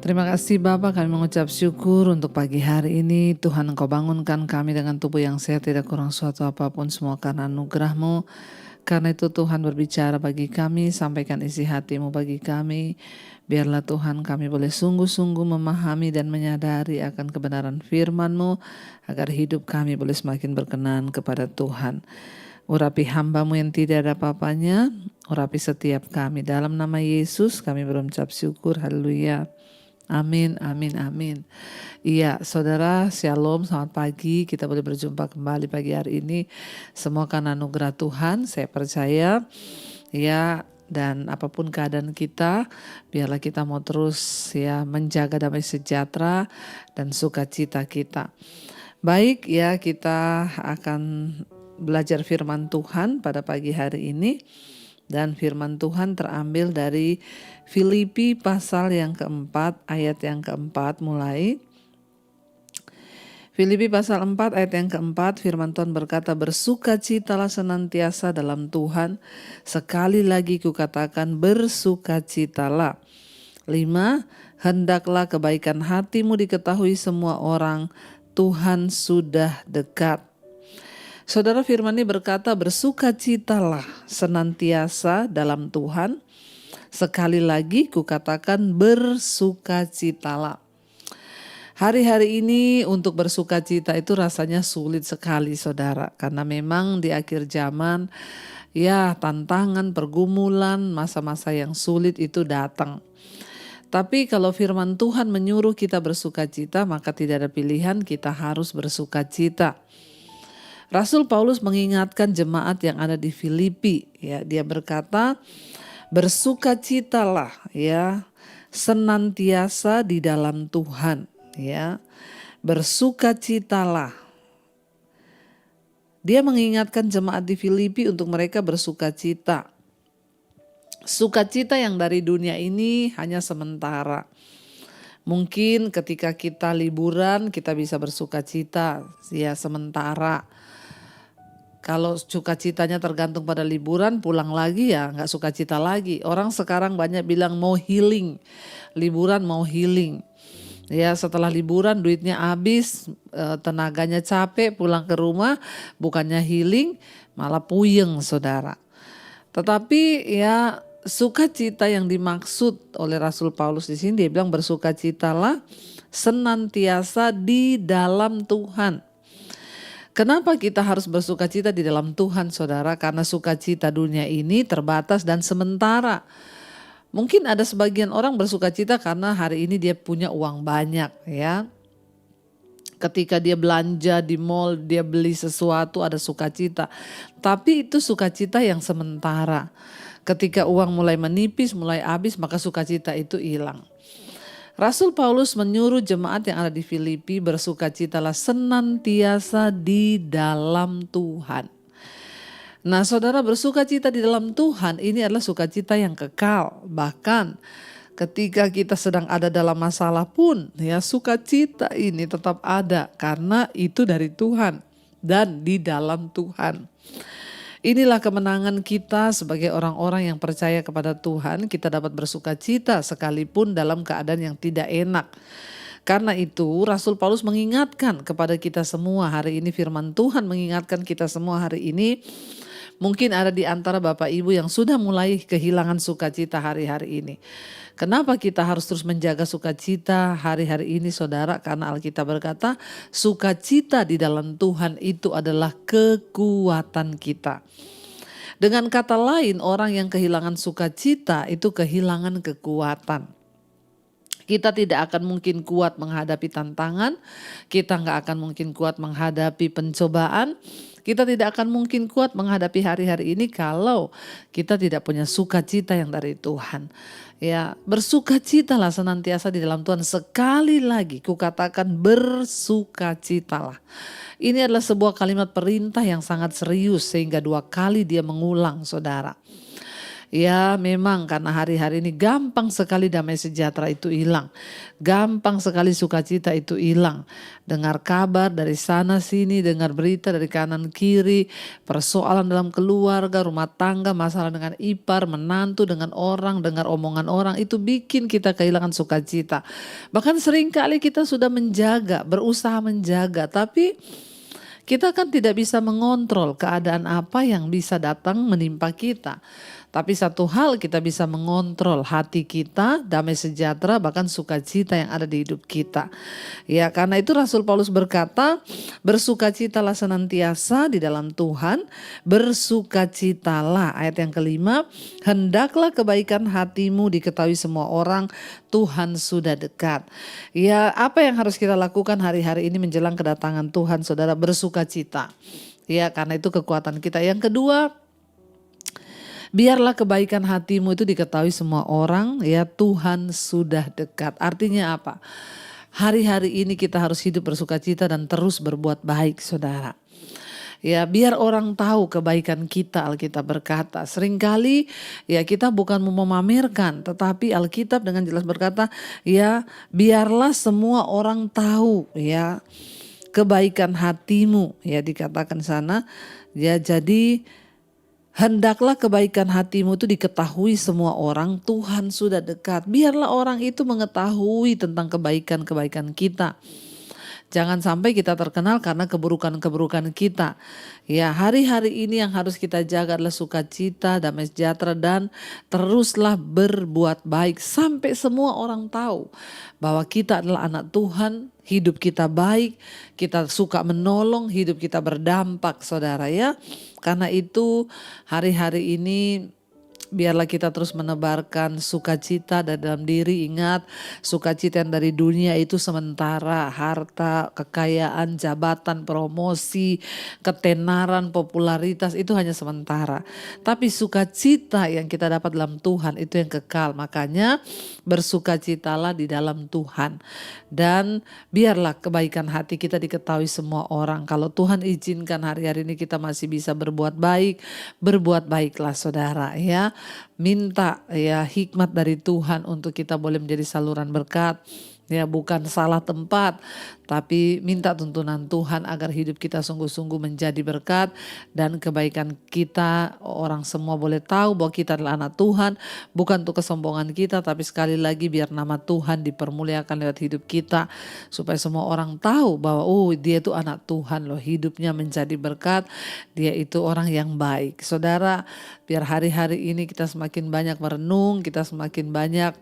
Terima kasih Bapa, kami mengucap syukur untuk pagi hari ini. Tuhan, Engkau bangunkan kami dengan tubuh yang sehat, tidak kurang suatu apapun, semua karena anugerah-Mu. Karena itu Tuhan berbicara bagi kami, sampaikan isi hati-Mu bagi kami. Biarlah Tuhan kami boleh sungguh-sungguh memahami dan menyadari akan kebenaran firman-Mu, agar hidup kami boleh semakin berkenan kepada Tuhan. Urapi hamba-Mu yang tidak ada apa-apanya, urapi setiap kami. Dalam nama Yesus kami berucap syukur, haleluya. Amin, amin, amin. Iya, saudara, shalom, selamat pagi. Kita boleh berjumpa kembali pagi hari ini. Semua karena anugerah Tuhan, saya percaya. Ya, dan apapun keadaan kita, biarlah kita mau terus ya menjaga damai sejahtera dan sukacita kita. Baik ya, kita akan belajar firman Tuhan pada pagi hari ini. Dan firman Tuhan terambil dari Filipi pasal yang keempat, ayat yang keempat mulai. Filipi pasal 4 ayat yang keempat, firman Tuhan berkata, bersukacitalah senantiasa dalam Tuhan. Sekali lagi kukatakan, bersukacitalah. 5. Hendaklah kebaikan hatimu diketahui semua orang, Tuhan sudah dekat. Saudara, firman ini berkata, bersukacitalah senantiasa dalam Tuhan. Sekali lagi kukatakan, bersukacitalah. Hari-hari ini untuk bersukacita itu rasanya sulit sekali, saudara. Karena memang di akhir zaman, ya tantangan, pergumulan, masa-masa yang sulit itu datang. Tapi kalau firman Tuhan menyuruh kita bersukacita, maka tidak ada pilihan, kita harus bersukacita. Rasul Paulus mengingatkan jemaat yang ada di Filipi, ya, dia berkata, bersukacitalah ya senantiasa di dalam Tuhan, ya. Bersukacitalah. Dia mengingatkan jemaat di Filipi untuk mereka bersukacita. Sukacita yang dari dunia ini hanya sementara. Mungkin ketika kita liburan kita bisa bersukacita, ya sementara. Kalau sukacitanya tergantung pada liburan, pulang lagi ya nggak sukacita lagi. Orang sekarang banyak bilang mau healing, liburan mau healing. Ya setelah liburan duitnya habis, tenaganya capek, pulang ke rumah bukannya healing malah puyeng, saudara. Tetapi ya sukacita yang dimaksud oleh Rasul Paulus di sini, dia bilang bersukacitalah senantiasa di dalam Tuhan. Kenapa kita harus bersukacita di dalam Tuhan, saudara? Karena sukacita dunia ini terbatas dan sementara. Mungkin ada sebagian orang bersukacita karena hari ini dia punya uang banyak, ya. Ketika dia belanja di mall, dia beli sesuatu, ada sukacita. Tapi itu sukacita yang sementara. Ketika uang mulai menipis, mulai habis, maka sukacita itu hilang. Rasul Paulus menyuruh jemaat yang ada di Filipi bersukacitalah senantiasa di dalam Tuhan. Nah, saudara, bersukacita di dalam Tuhan ini adalah sukacita yang kekal. Bahkan ketika kita sedang ada dalam masalah pun, ya sukacita ini tetap ada karena itu dari Tuhan dan di dalam Tuhan. Inilah kemenangan kita sebagai orang-orang yang percaya kepada Tuhan. Kita dapat bersukacita sekalipun dalam keadaan yang tidak enak. Karena itu Rasul Paulus mengingatkan kepada kita semua hari ini, firman Tuhan mengingatkan kita semua hari ini. Mungkin ada di antara Bapak Ibu yang sudah mulai kehilangan sukacita hari-hari ini. Kenapa kita harus terus menjaga sukacita hari-hari ini, saudara? Karena Alkitab berkata, sukacita di dalam Tuhan itu adalah kekuatan kita. Dengan kata lain, orang yang kehilangan sukacita itu kehilangan kekuatan. Kita tidak akan mungkin kuat menghadapi tantangan, kita nggak akan mungkin kuat menghadapi pencobaan, kita tidak akan mungkin kuat menghadapi hari-hari ini kalau kita tidak punya sukacita yang dari Tuhan. Ya, bersukacitalah senantiasa di dalam Tuhan. Sekali lagi kukatakan bersukacitalah. Ini adalah sebuah kalimat perintah yang sangat serius sehingga 2 kali dia mengulang, saudara. Ya memang karena hari-hari ini gampang sekali damai sejahtera itu hilang. Gampang sekali sukacita itu hilang. Dengar kabar dari sana sini, dengar berita dari kanan kiri, persoalan dalam keluarga, rumah tangga, masalah dengan ipar, menantu, dengan orang, dengar omongan orang, itu bikin kita kehilangan sukacita. Bahkan seringkali kita sudah menjaga, berusaha menjaga, tapi kita kan tidak bisa mengontrol keadaan apa yang bisa datang menimpa kita. Tapi satu hal kita bisa mengontrol hati kita, damai sejahtera, bahkan sukacita yang ada di hidup kita. Ya, karena itu Rasul Paulus berkata, bersukacitalah senantiasa di dalam Tuhan, bersukacitalah. Ayat yang kelima, hendaklah kebaikan hatimu diketahui semua orang, Tuhan sudah dekat. Ya, apa yang harus kita lakukan hari-hari ini menjelang kedatangan Tuhan, saudara? Bersukacita. Ya, karena itu kekuatan kita. Yang kedua, biarlah kebaikan hatimu itu diketahui semua orang, ya, Tuhan sudah dekat. Artinya apa? Hari-hari ini kita harus hidup bersukacita dan terus berbuat baik, saudara. Ya, biar orang tahu kebaikan kita, Alkitab berkata. Seringkali ya kita bukan mau memamerkan, tetapi Alkitab dengan jelas berkata, ya biarlah semua orang tahu ya kebaikan hatimu, ya dikatakan sana. Ya, jadi hendaklah kebaikan hatimu itu diketahui semua orang, Tuhan sudah dekat. Biarlah orang itu mengetahui tentang kebaikan-kebaikan kita. Jangan sampai kita terkenal karena keburukan-keburukan kita. Ya, hari-hari ini yang harus kita jaga adalah sukacita, damai sejahtera, dan teruslah berbuat baik sampai semua orang tahu bahwa kita adalah anak Tuhan, hidup kita baik, kita suka menolong, hidup kita berdampak, saudara ya. Karena itu hari-hari ini biarlah kita terus menebarkan sukacita dalam diri. Ingat, sukacita yang dari dunia itu sementara. Harta, kekayaan, jabatan, promosi, ketenaran, popularitas itu hanya sementara. Tapi sukacita yang kita dapat dalam Tuhan itu yang kekal. Makanya bersukacitalah di dalam Tuhan. Dan biarlah kebaikan hati kita diketahui semua orang. Kalau Tuhan izinkan hari-hari ini kita masih bisa berbuat baik, berbuat baiklah saudara ya. Minta ya hikmat dari Tuhan untuk kita boleh menjadi saluran berkat. Ya, bukan salah tempat, tapi minta tuntunan Tuhan agar hidup kita sungguh-sungguh menjadi berkat dan kebaikan kita. Orang semua boleh tahu bahwa kita adalah anak Tuhan, bukan untuk kesombongan kita, tapi sekali lagi biar nama Tuhan dipermuliakan lewat hidup kita, supaya semua orang tahu bahwa dia itu anak Tuhan loh, hidupnya menjadi berkat, dia itu orang yang baik. Saudara, biar hari-hari ini kita semakin banyak merenung, kita semakin banyak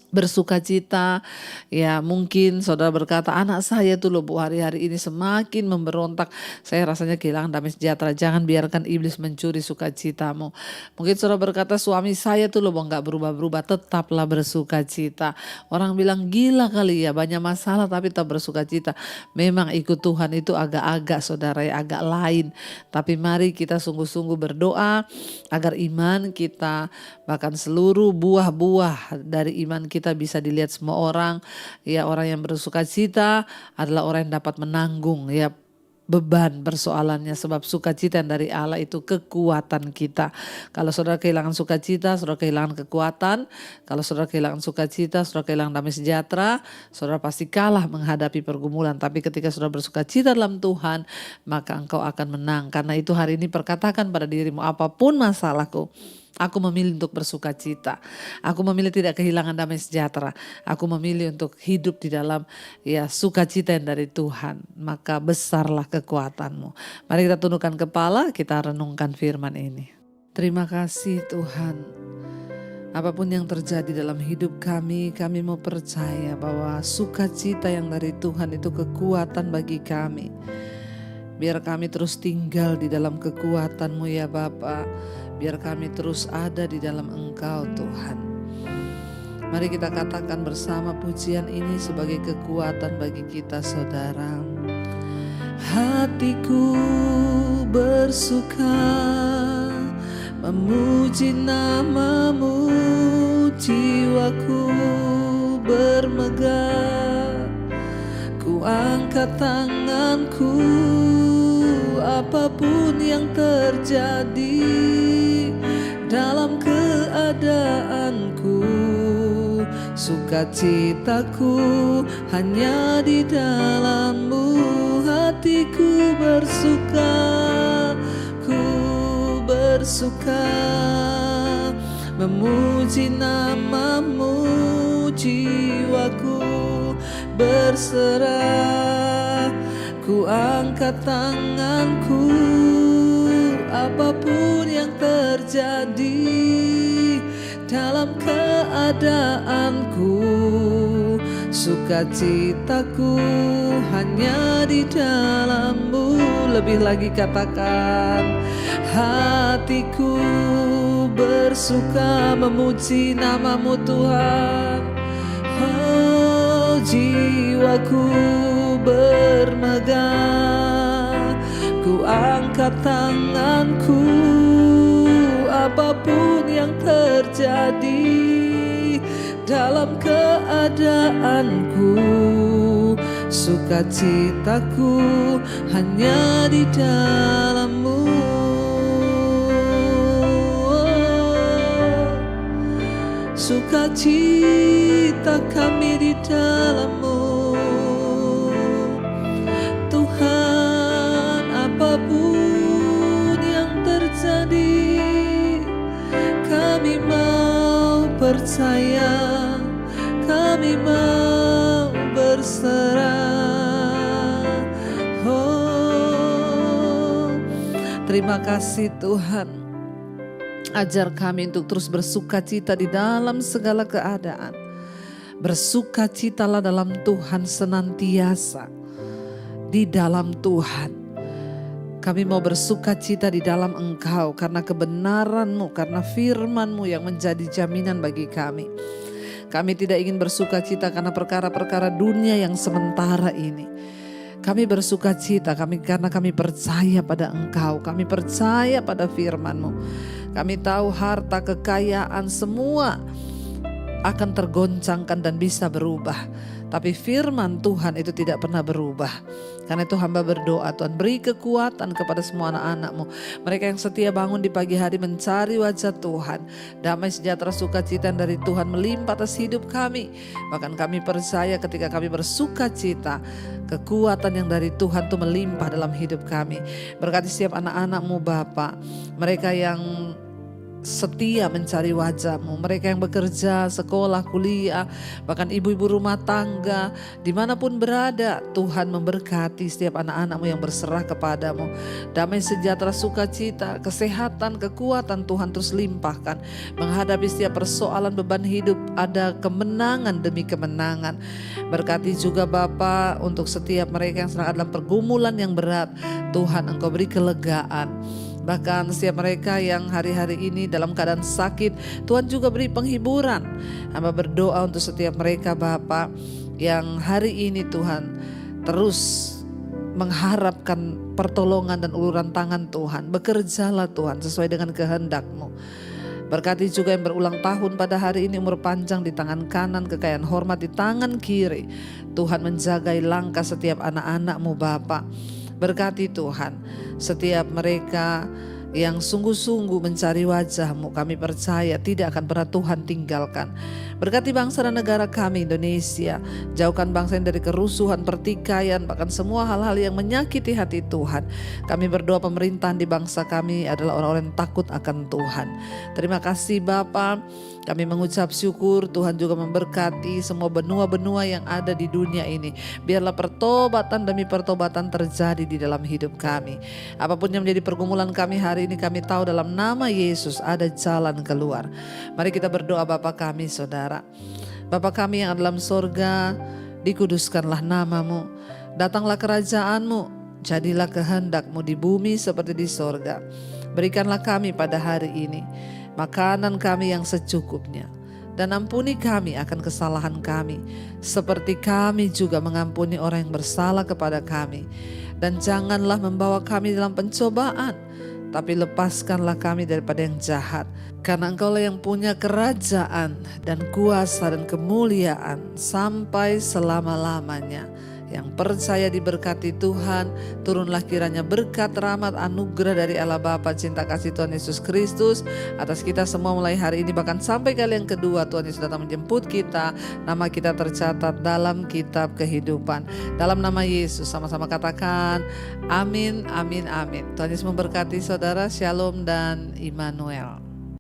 bersukacita. Ya, mungkin saudara berkata, anak saya tuh loh Bu hari-hari ini semakin memberontak, saya rasanya kehilangan damai sejahtera. Jangan biarkan iblis mencuri sukacitamu. Mungkin saudara berkata, suami saya tuh loh gak berubah-berubah, tetaplah bersukacita. Orang bilang gila kali ya, banyak masalah tapi tetap bersukacita. Memang ikut Tuhan itu agak-agak saudara ya, agak lain. Tapi mari kita sungguh-sungguh berdoa agar iman kita, bahkan seluruh buah-buah dari iman kita bisa dilihat semua orang. Ya, orang yang bersukacita adalah orang yang dapat menanggung ya beban persoalannya, sebab sukacita yang dari Allah itu kekuatan kita. Kalau saudara kehilangan sukacita, saudara kehilangan kekuatan. Kalau saudara kehilangan sukacita, saudara kehilangan damai sejahtera, saudara pasti kalah menghadapi pergumulan. Tapi ketika saudara bersukacita dalam Tuhan, maka engkau akan menang. Karena itu hari ini perkatakan pada dirimu, apapun masalahku, aku memilih untuk bersukacita. Aku memilih tidak kehilangan damai sejahtera. Aku memilih untuk hidup di dalam ya sukacita yang dari Tuhan. Maka besarlah kekuatanmu. Mari kita tundukkan kepala, kita renungkan firman ini. Terima kasih Tuhan. Apapun yang terjadi dalam hidup kami mau percaya bahwa sukacita yang dari Tuhan itu kekuatan bagi kami. Biar kami terus tinggal di dalam kekuatan-Mu ya Bapa. Biar kami terus ada di dalam Engkau Tuhan. Mari kita katakan bersama pujian ini sebagai kekuatan bagi kita saudara. Hatiku bersuka memuji nama-Mu, jiwaku bermegah, ku angkat tanganku apapun yang terjadi dalam keadaanku, sukacitaku hanya di dalam-Mu. Hatiku bersuka, ku bersuka memuji nama-Mu. Jiwaku berserah, ku angkat tanganku. Apapun yang terjadi dalam keadaanku, sukacitaku hanya di dalam-Mu. Lebih lagi katakan, hatiku bersuka memuji nama-Mu Tuhan. Oh, jiwaku bermegah, ku angkat tanganku. Apapun yang terjadi dalam keadaanku, sukacitaku hanya di dalam-Mu. Sukacita kami di dalam-Mu Tuhan. Apapun yang terjadi, kami mau percaya, kami mau berserah. Oh, terima kasih Tuhan. Ajar kami untuk terus bersukacita di dalam segala keadaan. Bersukacitalah dalam Tuhan senantiasa. Di dalam Tuhan. Kami mau bersukacita di dalam Engkau karena kebenaran-Mu, karena firman-Mu yang menjadi jaminan bagi kami. Kami tidak ingin bersukacita karena perkara-perkara dunia yang sementara ini. Kami bersukacita karena kami percaya pada Engkau. Kami percaya pada firman-Mu. Kami tahu harta, kekayaan semua akan tergoncangkan dan bisa berubah. Tapi firman Tuhan itu tidak pernah berubah. Karena itu hamba berdoa, Tuhan beri kekuatan kepada semua anak-anak-Mu. Mereka yang setia bangun di pagi hari mencari wajah Tuhan. Damai sejahtera sukacita dari Tuhan melimpah atas hidup kami. Bahkan kami percaya ketika kami bersukacita, kekuatan yang dari Tuhan itu melimpah dalam hidup kami. Berkati setiap anak-anak-Mu Bapa. Mereka yang setia mencari wajah-Mu, mereka yang bekerja, sekolah, kuliah, bahkan ibu-ibu rumah tangga, dimanapun berada, Tuhan memberkati setiap anak-anak-Mu yang berserah kepada-Mu. Damai sejahtera sukacita, kesehatan, kekuatan Tuhan terus limpahkan. Menghadapi setiap persoalan beban hidup, ada kemenangan demi kemenangan. Berkati juga Bapa untuk setiap mereka yang sedang dalam pergumulan yang berat, Tuhan Engkau beri kelegaan. Bahkan setiap mereka yang hari-hari ini dalam keadaan sakit, Tuhan juga beri penghiburan. Hamba berdoa untuk setiap mereka Bapa yang hari ini Tuhan terus mengharapkan pertolongan dan uluran tangan Tuhan. Bekerjalah Tuhan sesuai dengan kehendak-Mu. Berkati juga yang berulang tahun pada hari ini, umur panjang di tangan kanan, kekayaan hormat di tangan kiri. Tuhan menjagai langkah setiap anak-anak-Mu Bapa. Berkati Tuhan setiap mereka yang sungguh-sungguh mencari wajah-Mu, kami percaya tidak akan pernah Tuhan tinggalkan. Berkati bangsa dan negara kami Indonesia, jauhkan bangsa ini dari kerusuhan, pertikaian, bahkan semua hal-hal yang menyakiti hati Tuhan. Kami berdoa pemerintahan di bangsa kami adalah orang-orang yang takut akan Tuhan. Terima kasih Bapa. Kami mengucap syukur Tuhan juga memberkati semua benua-benua yang ada di dunia ini. Biarlah pertobatan demi pertobatan terjadi di dalam hidup kami. Apapun yang menjadi pergumulan kami hari ini, kami tahu dalam nama Yesus ada jalan keluar. Mari kita berdoa. Bapa kami Saudara, Bapa kami yang ada dalam sorga, dikuduskanlah nama-Mu. Datanglah kerajaan-Mu, jadilah kehendak-Mu di bumi seperti di sorga. Berikanlah kami pada hari ini makanan kami yang secukupnya. Dan ampuni kami akan kesalahan kami, seperti kami juga mengampuni orang yang bersalah kepada kami. Dan janganlah membawa kami dalam pencobaan, tapi lepaskanlah kami daripada yang jahat. Karena Engkaulah yang punya kerajaan dan kuasa dan kemuliaan sampai selama-lamanya. yang percaya diberkati Tuhan. Turunlah kiranya berkat, rahmat, anugerah dari Allah Bapa, cinta kasih Tuhan Yesus Kristus atas kita semua mulai hari ini, bahkan sampai kali yang kedua Tuhan Yesus datang menjemput kita. Nama kita tercatat dalam kitab kehidupan. Dalam nama Yesus sama-sama katakan amin, amin, amin. Tuhan Yesus memberkati saudara. Shalom dan Immanuel.